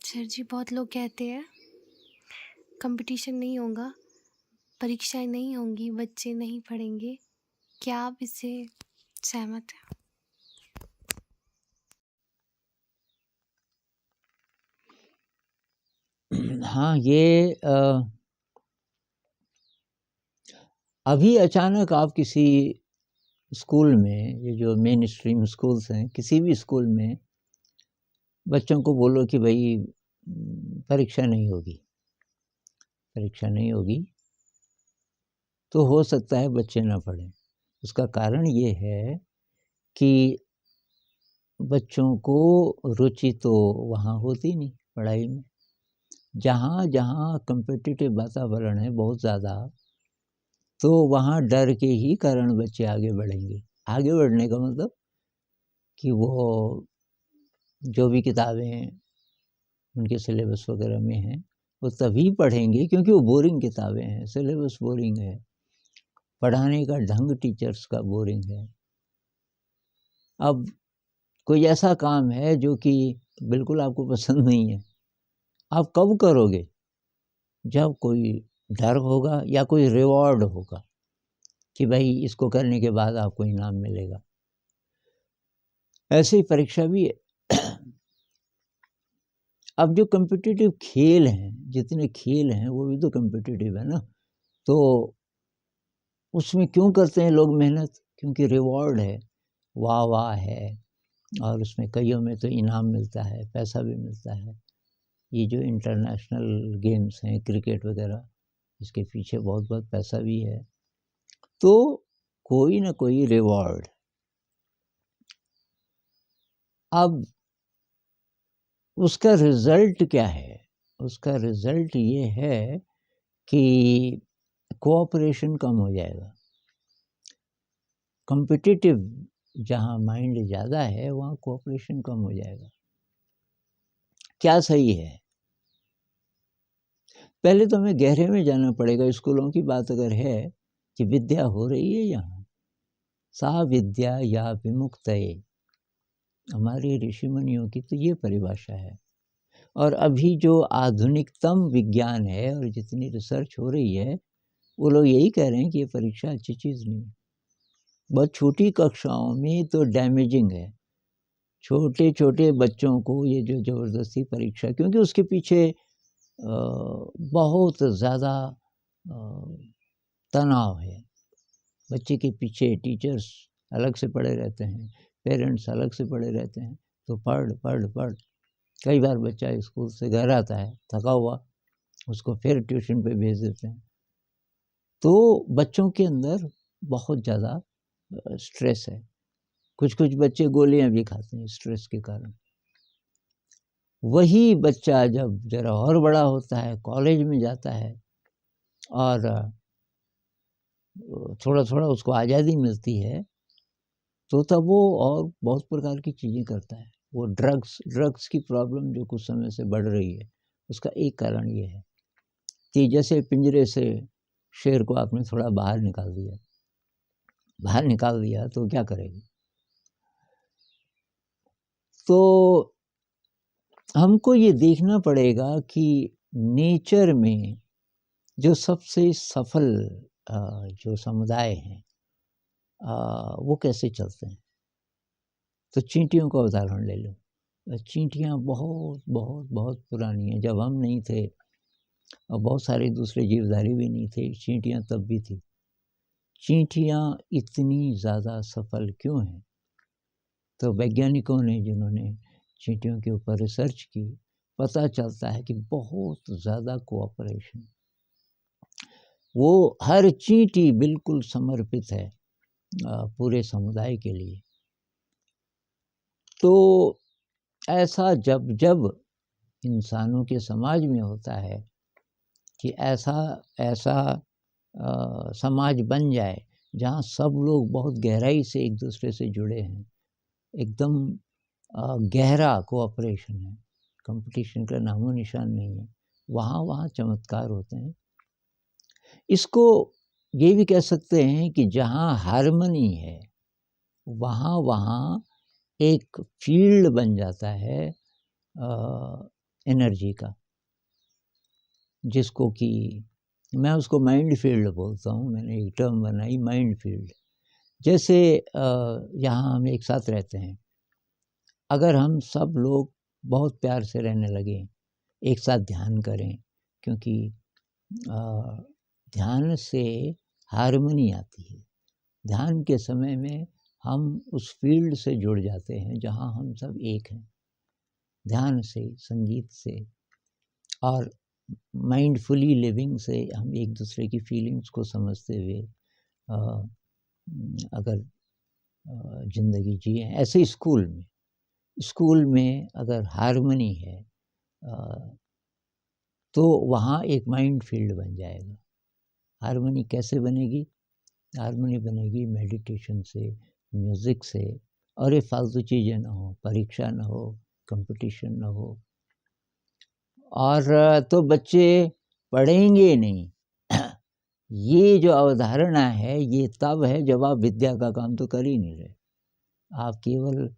Sir जी, बहुत लोग कहते हैं कंपटीशन नहीं होगा, परीक्षाएँ नहीं होंगी, बच्चे नहीं पढ़ेंगे। क्या आप इससे सहमत हैं? हाँ, ये अभी अचानक आप किसी स्कूल में, ये जो मेन स्ट्रीम स्कूल्स हैं, किसी भी स्कूल में बच्चों को बोलो कि भई परीक्षा नहीं होगी, परीक्षा नहीं होगी, तो हो सकता है बच्चे ना पढ़ें। उसका कारण ये है कि बच्चों को रुचि तो वहाँ होती नहीं पढ़ाई में। जहाँ कॉम्पिटिटिव वातावरण है बहुत ज़्यादा, तो वहाँ डर के ही कारण बच्चे आगे बढ़ेंगे। आगे बढ़ने का मतलब कि वो जो भी किताबें उनके सिलेबस वगैरह में हैं, वो तभी पढ़ेंगे क्योंकि वो बोरिंग किताबें हैं, सिलेबस बोरिंग है, पढ़ाने का ढंग टीचर्स का बोरिंग है। अब कोई ऐसा काम है जो कि बिल्कुल आपको पसंद नहीं है, आप कब करोगे? जब कोई डर होगा या कोई रिवॉर्ड होगा कि भाई इसको करने के बाद आपको इनाम मिलेगा। ऐसे ही परीक्षा भी है। अब जो कॉम्पिटिटिव खेल हैं, जितने खेल हैं वो भी तो कॉम्पिटिटिव है ना, तो उसमें क्यों करते हैं लोग मेहनत? क्योंकि रिवॉर्ड है, वाह-वाह है और उसमें कइयों में तो इनाम मिलता है, पैसा भी मिलता है। ये जो इंटरनेशनल गेम्स हैं, क्रिकेट वगैरह, इसके पीछे बहुत-बहुत पैसा भी है। तो कोई ना कोई रिवॉर्ड। अब उसका रिज़ल्ट क्या है? उसका रिज़ल्ट ये है कि कोऑपरेशन कम हो जाएगा। कॉम्पिटिटिव जहाँ माइंड ज़्यादा है, वहाँ कोऑपरेशन कम हो जाएगा। क्या सही है? पहले तो हमें गहरे में जाना पड़ेगा। स्कूलों की बात अगर है कि विद्या हो रही है यहाँ, सा विद्या या विमुक्तये, हमारे ऋषि-मुनियों की तो ये परिभाषा है। और अभी जो आधुनिकतम विज्ञान है और जितनी रिसर्च हो रही है, वो लोग यही कह रहे हैं कि ये परीक्षा अच्छी चीज़ नहीं है। बहुत छोटी कक्षाओं में तो डैमेजिंग है। छोटे-छोटे बच्चों को ये जो ज़बरदस्ती परीक्षा, क्योंकि उसके पीछे बहुत ज़्यादा तनाव है। बच्चे के पीछे टीचर्स अलग से पड़े रहते हैं, पेरेंट्स अलग से पड़े रहते हैं, तो पढ़, पढ़, पढ़। कई बार बच्चा स्कूल से घर आता है थका हुआ, उसको फिर ट्यूशन पे भेज देते हैं। तो बच्चों के अंदर बहुत ज़्यादा स्ट्रेस है। कुछ-कुछ बच्चे गोलियाँ भी खाते हैं स्ट्रेस के कारण। वही बच्चा जब ज़रा और बड़ा होता है, कॉलेज में जाता है और थोड़ा-थोड़ा उसको आज़ादी मिलती है, तो तब वो और बहुत प्रकार की चीज़ें करता है। वो ड्रग्स की प्रॉब्लम जो कुछ समय से बढ़ रही है, उसका एक कारण ये है कि जैसे पिंजरे से शेर को आपने थोड़ा बाहर निकाल दिया तो क्या करेगा? तो हमको ये देखना पड़ेगा कि नेचर में जो सबसे सफल जो समुदाय हैं, वो कैसे चलते हैं। तो चींटियों का उदाहरण ले लो। चींटियाँ बहुत बहुत बहुत पुरानी हैं, जब हम नहीं थे और बहुत सारे दूसरे जीवधारी भी नहीं थे, चींटियाँ तब भी थी। चींटियाँ इतनी ज़्यादा सफल क्यों हैं? तो वैज्ञानिकों ने जिन्होंने चींटियों के ऊपर रिसर्च की, पता चलता है कि बहुत ज़्यादा कोऑपरेशन। वो हर चींटी बिल्कुल समर्पित है पूरे समुदाय के लिए। तो ऐसा जब इंसानों के समाज में होता है कि ऐसा ऐसा समाज बन जाए जहाँ सब लोग बहुत गहराई से एक दूसरे से जुड़े हैं, एकदम गहरा कोऑपरेशन है, कंपटीशन का नामो निशान नहीं है, वहाँ चमत्कार होते हैं। इसको ये भी कह सकते हैं कि जहाँ हार्मनी है, वहाँ एक फील्ड बन जाता है, एनर्जी का, जिसको कि मैं उसको माइंड फील्ड बोलता हूँ। मैंने एक टर्म बनाई, माइंड फील्ड। जैसे यहाँ हम एक साथ रहते हैं, अगर हम सब लोग बहुत प्यार से रहने लगें, एक साथ ध्यान करें, क्योंकि ध्यान से हार्मनी आती है। ध्यान के समय में हम उस फील्ड से जुड़ जाते हैं जहाँ हम सब एक हैं। ध्यान से, संगीत से और माइंडफुली लिविंग से हम एक दूसरे की फीलिंग्स को समझते हुए अगर ज़िंदगी जिए। ऐसे स्कूल में अगर हार्मनी है तो वहाँ एक माइंड फील्ड बन जाएगा। हार्मनी कैसे बनेगी? हार्मनी बनेगी मेडिटेशन से, म्यूज़िक से, और ये फालतू चीज़ें ना हो, परीक्षा ना हो, कंपटीशन ना हो। और तो बच्चे पढ़ेंगे नहीं। ये जो अवधारणा है ये तब है जब आप विद्या का काम तो कर ही नहीं रहे। आप केवल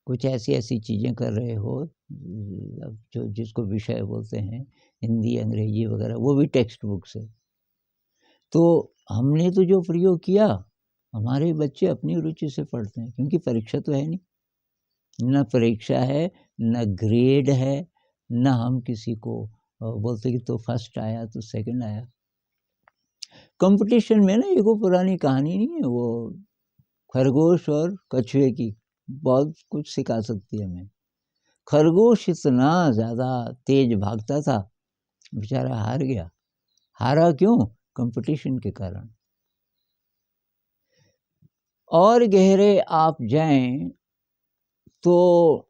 कुछ ऐसी चीज़ें कर रहे हो जो जिसको विषय बोलते हैं, हिंदी, अंग्रेजी वगैरह, वो भी टेक्स्ट बुक से। तो हमने तो जो प्रयोग किया, हमारे बच्चे अपनी रुचि से पढ़ते हैं, क्योंकि परीक्षा तो है नहीं, न परीक्षा है, न ग्रेड है, न हम किसी को बोलते कि तो फर्स्ट आया तो सेकंड आया। कंपटीशन में ना एक वो पुरानी कहानी नहीं है, वो खरगोश और कछुए की, बहुत कुछ सिखा सकती है हमें। खरगोश इतना ज़्यादा तेज भागता था, बेचारा हार गया। हारा क्यों? कंपटीशन के कारण। और गहरे आप जाएं तो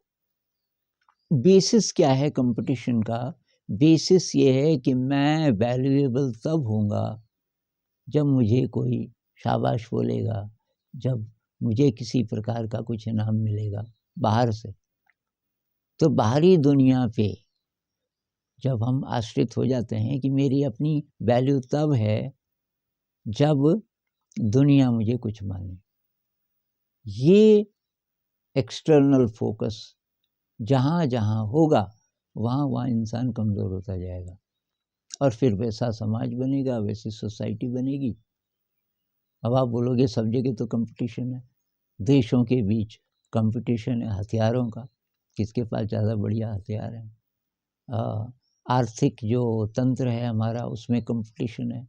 बेसिस क्या है कंपटीशन का? बेसिस ये है कि मैं वैल्यूएबल तब होऊंगा जब मुझे कोई शाबाश बोलेगा, जब मुझे किसी प्रकार का कुछ इनाम मिलेगा बाहर से। तो बाहरी दुनिया पे जब हम आश्रित हो जाते हैं कि मेरी अपनी वैल्यू तब है जब दुनिया मुझे कुछ माने, ये एक्सटर्नल फोकस जहाँ जहाँ होगा वहाँ वहाँ इंसान कमज़ोर होता जाएगा, और फिर वैसा समाज बनेगा, वैसी सोसाइटी बनेगी। अब आप बोलोगे सब जगह तो कंपटीशन है, देशों के बीच कंपटीशन है हथियारों का, किसके पास ज़्यादा बढ़िया हथियार है। आर्थिक जो तंत्र है हमारा, उसमें कंपटीशन है,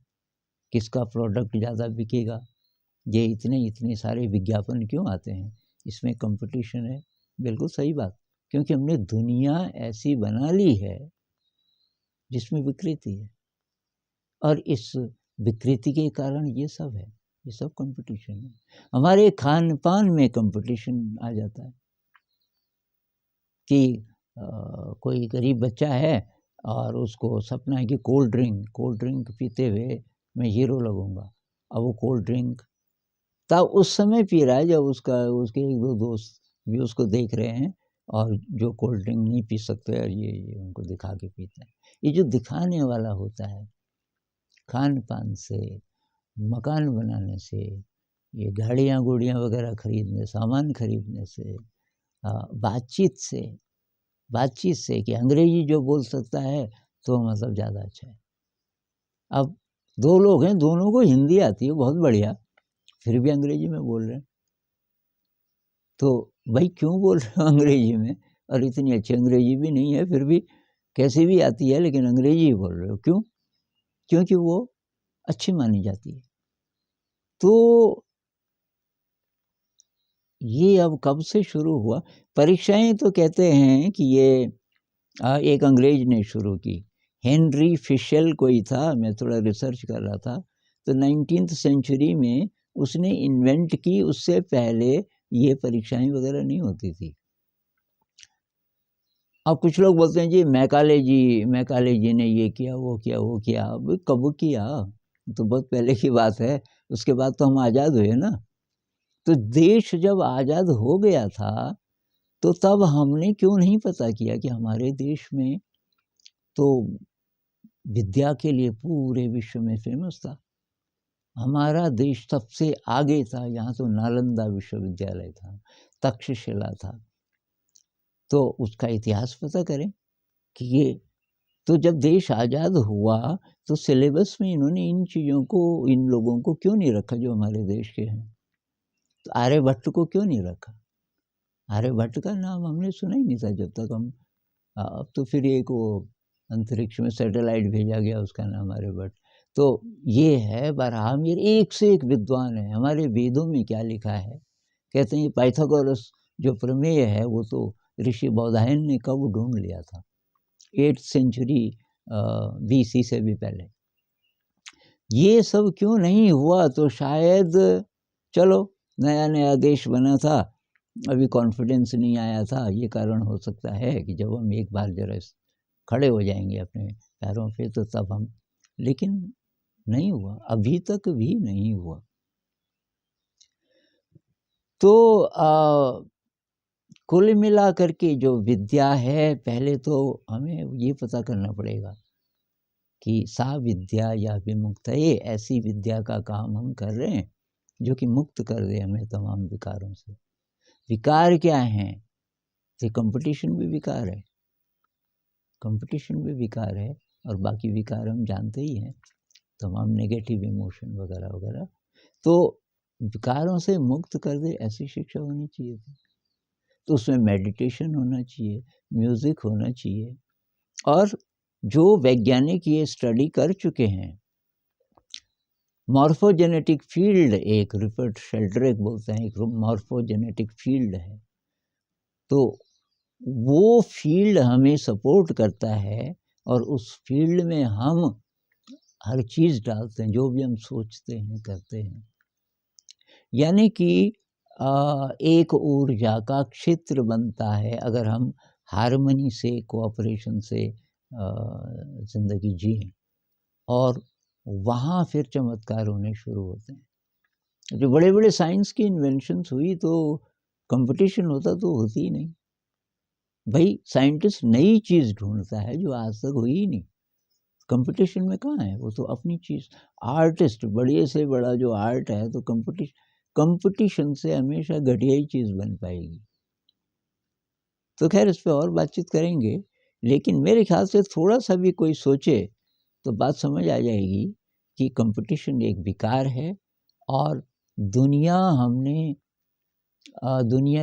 किसका प्रोडक्ट ज़्यादा बिकेगा। ये इतने सारे विज्ञापन क्यों आते हैं? इसमें कंपटीशन है। बिल्कुल सही बात, क्योंकि हमने दुनिया ऐसी बना ली है जिसमें विकृति है, और इस विकृति के कारण ये सब है, ये सब कंपटीशन है। हमारे खान पान में कंपटीशन आ जाता है कि कोई गरीब बच्चा है और उसको सपना है कि कोल्ड ड्रिंक पीते हुए मैं हीरो लगूंगा। अब वो कोल्ड ड्रिंक तब उस समय पी रहा है जब उसके एक दो दोस्त भी उसको देख रहे हैं, और जो कोल्ड ड्रिंक नहीं पी सकते और ये उनको दिखा के पीते हैं। ये जो दिखाने वाला होता है, खान पान से, मकान बनाने से, ये गाड़ियाँ गुड़ियाँ वगैरह खरीदने, सामान खरीदने से, बातचीत से कि अंग्रेजी जो बोल सकता है तो मतलब ज़्यादा अच्छा है। अब दो लोग हैं, दोनों को हिंदी आती है बहुत बढ़िया, फिर भी अंग्रेजी में बोल रहे हैं। तो भाई क्यों बोल रहे हो अंग्रेजी में? और इतनी अच्छी अंग्रेजी भी नहीं है, फिर भी कैसी भी आती है, लेकिन अंग्रेजी ही बोल रहे हो क्यों? क्योंकि वो अच्छी मानी जाती है। तो ये अब कब से शुरू हुआ? परीक्षाएं तो कहते हैं कि ये एक अंग्रेज ने शुरू की, हेनरी फिशेल कोई था, मैं थोड़ा रिसर्च कर रहा था, तो 19th सेंचुरी में उसने इन्वेंट की। उससे पहले ये परीक्षाएं वगैरह नहीं होती थी। अब कुछ लोग बोलते हैं जी मैकाले जी ने ये किया वो किया। अब कब किया? तो बहुत पहले की बात है, उसके बाद तो हम आज़ाद हुए ना। तो देश जब आज़ाद हो गया था तो तब हमने क्यों नहीं पता किया कि हमारे देश में तो विद्या के लिए पूरे विश्व में फेमस था। हमारा देश सबसे आगे था। यहाँ तो नालंदा विश्वविद्यालय था, तक्षशिला था, तो उसका इतिहास पता करें कि ये तो जब देश आज़ाद हुआ तो सिलेबस में इन्होंने इन चीज़ों को, इन लोगों को क्यों नहीं रखा जो हमारे देश के हैं? तो आर्यभट्ट को क्यों नहीं रखा? आर्यभट्ट का नाम हमने सुना ही नहीं था जब तक हम अब तो फिर एक वो अंतरिक्ष में सैटेलाइट भेजा गया, उसका नाम आर्यभट्ट। तो ये है बरहामिर, एक से एक विद्वान है। हमारे वेदों में क्या लिखा है, कहते हैं पाइथागोरस जो प्रमेय है वो तो ऋषि बौधायन ने कब ढूंढ लिया था, 8th सेंचुरी BC से भी पहले। ये सब क्यों नहीं हुआ? तो शायद चलो नया नया देश बना था, अभी कॉन्फिडेंस नहीं आया था, ये कारण हो सकता है कि जब हम एक बार जरा खड़े हो जाएंगे अपने पैरों पे तो तब हम, लेकिन नहीं हुआ, अभी तक भी नहीं हुआ। तो कुल मिला करके जो विद्या है, पहले तो हमें ये पता करना पड़ेगा कि सा विद्या या विमुक्त, ये ऐसी विद्या का काम हम कर रहे हैं जो कि मुक्त कर दे हमें तमाम विकारों से। विकार क्या हैं? तो कंपटीशन भी विकार है, कंपटीशन भी विकार है, और बाकी विकार हम जानते ही हैं, तमाम नेगेटिव इमोशन वगैरह वगैरह। तो विकारों से मुक्त कर दे ऐसी शिक्षा होनी चाहिए थी। तो उसमें मेडिटेशन होना चाहिए, म्यूज़िक होना चाहिए, और जो वैज्ञानिक ये स्टडी कर चुके हैं, मॉर्फोजेनेटिक फील्ड, एक रिपर्ट शेल्ड्रेक बोलते हैं, एक मॉर्फोजेनेटिक फील्ड है, तो वो फील्ड हमें सपोर्ट करता है, और उस फील्ड में हम हर चीज़ डालते हैं, जो भी हम सोचते हैं करते हैं, यानी कि एक ऊर्जा का क्षेत्र बनता है अगर हम हार्मनी से, कोऑपरेशन से ज़िंदगी जिएं, और वहाँ फिर चमत्कार होने शुरू होते हैं। जो बड़े बड़े साइंस की इन्वेंशंस हुई तो कंपटीशन होता तो होती ही नहीं। भाई साइंटिस्ट नई चीज़ ढूंढता है जो आज तक हुई ही नहीं, कंपटीशन में कहाँ है? वो तो अपनी चीज़, आर्टिस्ट बड़े से बड़ा जो आर्ट है, तो कंपटीशन से हमेशा घटिया ही चीज़ बन पाएगी। तो खैर इस पे और बातचीत करेंगे, लेकिन मेरे ख्याल से थोड़ा सा भी कोई सोचे तो बात समझ आ जाएगी कि कंपटीशन एक विकार है, और दुनिया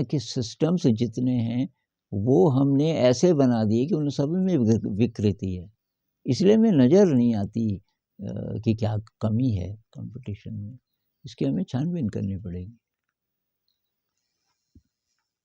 के सिस्टम्स जितने हैं वो हमने ऐसे बना दिए कि उन सब में विकृति है। इसलिए हमें नज़र नहीं आती कि क्या कमी है कंपटीशन में, इसकी हमें छानबीन करनी पड़ेगी।